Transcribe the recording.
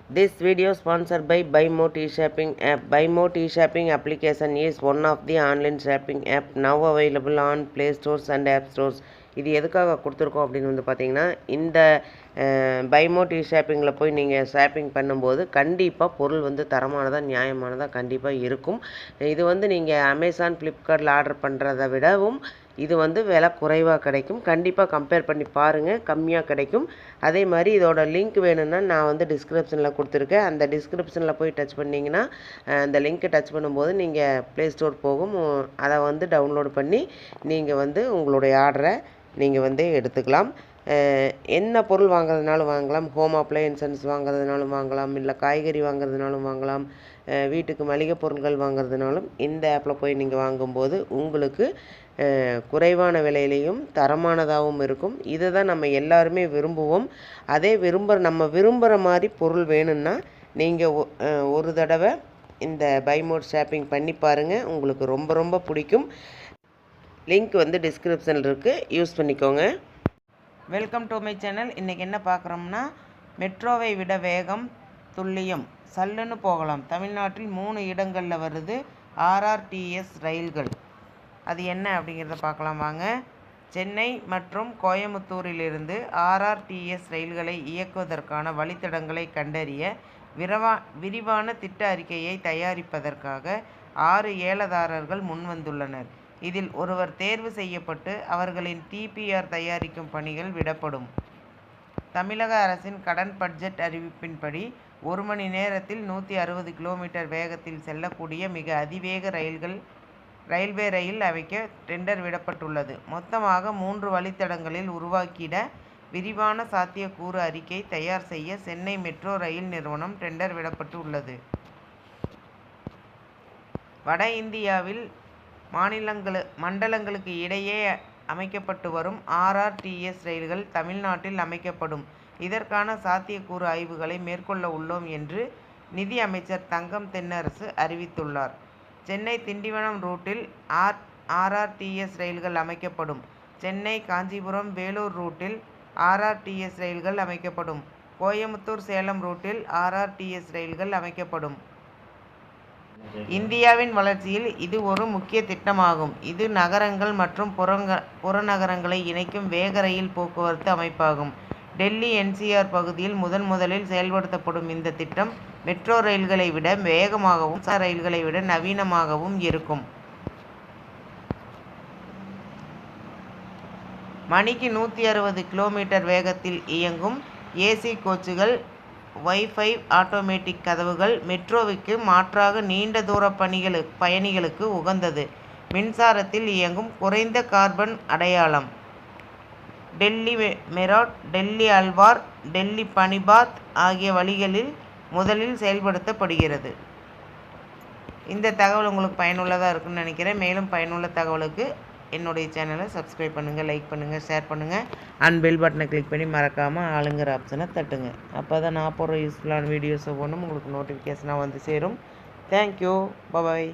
This video sponsored by BuyMo T-Shopping app. BuyMo T-Shopping application is one of the online shopping app now available on Play Stores and App Stores. இது எதுக்காக கொடுத்துருக்கோம் அப்படின்னு வந்து பார்த்தீங்கன்னா, இந்த BuyMo T-Shoppingல போய் நீங்கள் ஷாப்பிங் பண்ணும்போது கண்டிப்பாக பொருள் வந்து தரமானதாக நியாயமானதாக கண்டிப்பாக இருக்கும். இது வந்து நீங்கள் அமேசான் ஃப்ளிப்கார்ட்டில் ஆர்டர் பண்ணுறதை விடவும் இது வந்து விலை குறைவாக கிடைக்கும். கண்டிப்பாக கம்பேர் பண்ணி பாருங்கள், கம்மியாக கிடைக்கும். அதே மாதிரி இதோட லிங்க் வேணும்னா நான் வந்து டிஸ்கிரிப்ஷனில் கொடுத்துருக்கேன். அந்த டிஸ்கிரிப்ஷனில் போய் டச் பண்ணிங்கன்னா அந்த லிங்க்கை டச் பண்ணும்போது நீங்கள் ப்ளே ஸ்டோர் போகும். அதை வந்து டவுன்லோட் பண்ணி நீங்கள் வந்து உங்களுடைய ஆர்டரை நீங்கள் வந்து எடுத்துக்கலாம். என்ன பொருள் வாங்குறதுனாலும் வாங்கலாம். ஹோம் அப்ளையன்சஸ் வாங்குறதுனாலும் வாங்கலாம், இல்லை காய்கறி வாங்குறதுனாலும் வாங்கலாம், வீட்டுக்கு மளிகை பொருட்கள் வாங்குறதுனாலும் இந்த ஆப்பில் போய் நீங்கள் வாங்கும்போது உங்களுக்கு குறைவான விலையிலையும் தரமானதாகவும் இருக்கும். இதை தான் நம்ம எல்லாருமே விரும்புவோம். அதே நம்ம விரும்புகிற மாதிரி பொருள் வேணும்னா நீங்கள் ஒரு தடவை இந்த BuyMo ஷாப்பிங் பண்ணி பாருங்கள், உங்களுக்கு ரொம்ப ரொம்ப பிடிக்கும். லிங்க் வந்து டிஸ்கிரிப்ஷனில் இருக்குது, யூஸ் பண்ணிக்கோங்க. Welcome to my channel. இன்றைக்கி என்ன பார்க்குறோம்னா, மெட்ரோவை விட வேகம், துல்லியம், சல்லுன்னு போகலாம். தமிழ்நாட்டில் 3 இடங்களில் வருது RRTS ரயில்கள். அது என்ன அப்படிங்கிறத பார்க்கலாம் வாங்க. சென்னை மற்றும் கோயமுத்தூரிலிருந்து RRTS ரயில்களை இயக்குவதற்கான வழித்தடங்களை கண்டறிய விரிவான திட்ட அறிக்கையை தயாரிப்பதற்காக 6 ஏலதாரர்கள் முன்வந்துள்ளனர். இதில் ஒருவர் தேர்வு செய்யப்பட்டு அவர்களின் TPR தயாரிக்கும் பணிகள் விடப்படும். தமிழக அரசின் கடன் பட்ஜெட் அறிவிப்பின்படி 1 மணி நேரத்தில் 160 கிலோமீட்டர் வேகத்தில் செல்லக்கூடிய மிக அதிவேக ரயில்வே ரயில் அமைக்க டெண்டர் விடப்பட்டுள்ளது. மொத்தமாக 3 வழித்தடங்களில் உருவாக்கிட விரிவான சாத்தியக்கூறு அறிக்கை தயார் செய்ய சென்னை மெட்ரோ ரயில் நிறுவனம் டெண்டர் விடப்பட்டு உள்ளது. வட இந்தியாவில் மண்டலங்களுக்கு இடையே அமைக்கப்பட்டு வரும் RRTS ரயில்கள் தமிழ்நாட்டில் அமைக்கப்படும். இதற்கான சாத்தியக்கூறு ஆய்வுகளை மேற்கொள்ள உள்ளோம் என்று நிதி அமைச்சர் தங்கம் தென்னரசு அறிவித்துள்ளார். சென்னை திண்டிவனம் ரூட்டில் RRTS ரயில்கள் அமைக்கப்படும். சென்னை காஞ்சிபுரம் வேலூர் ரூட்டில் RRTS ரயில்கள் அமைக்கப்படும். கோயமுத்தூர் சேலம் ரூட்டில் RRTS ரயில்கள் அமைக்கப்படும். இந்தியாவின் வளர்ச்சியில் இது ஒரு முக்கிய திட்டமாகும். இது நகரங்கள் மற்றும் புறநகரங்களை இணைக்கும் வேக ரயில் போக்குவரத்து அமைப்பாகும். டெல்லி NCR பகுதியில் முதலில் செயல்படுத்தப்படும் இந்த திட்டம் மெட்ரோ ரயில்களை விட வேகமாகவும் ரயில்களை விட நவீனமாகவும் இருக்கும். மணிக்கு 160 கிலோமீட்டர் வேகத்தில் இயங்கும் AC கோச்சுகள், Wi-Fi ஆட்டோமேட்டிக் கதவுகள் மெட்ரோவுக்கு மாற்றாக நீண்ட தூர பயணிகளுக்கு உகந்தது. மின்சாரத்தில் இயங்கும் குறைந்த கார்பன் அடையாளம். டெல்லி மெராட், டெல்லி அல்வார், டெல்லி பனிபாத் ஆகிய வழிகளில் முதலில் செயல்படுத்தப்படுகிறது. இந்த தகவல் உங்களுக்கு பயனுள்ளதாக இருக்குன்னு நினைக்கிறேன். மேலும் பயனுள்ள தகவலுக்கு என்னுடைய சேனலை சப்ஸ்கிரைப் பண்ணுங்கள், லைக் பண்ணுங்கள், ஷேர் பண்ணுங்கள். அண்ட் பெல் பட்டனை கிளிக் பண்ணி மறக்காமல் ஆளுங்கிற ஆப்ஷனை தட்டுங்க. அப்போ தான் நான் போடுற யூஸ்ஃபுல்லான வீடியோஸ் ஒவ்வொன்றும் உங்களுக்கு நோட்டிஃபிகேஷனாக வந்து சேரும். தேங்க்யூ, பாய்.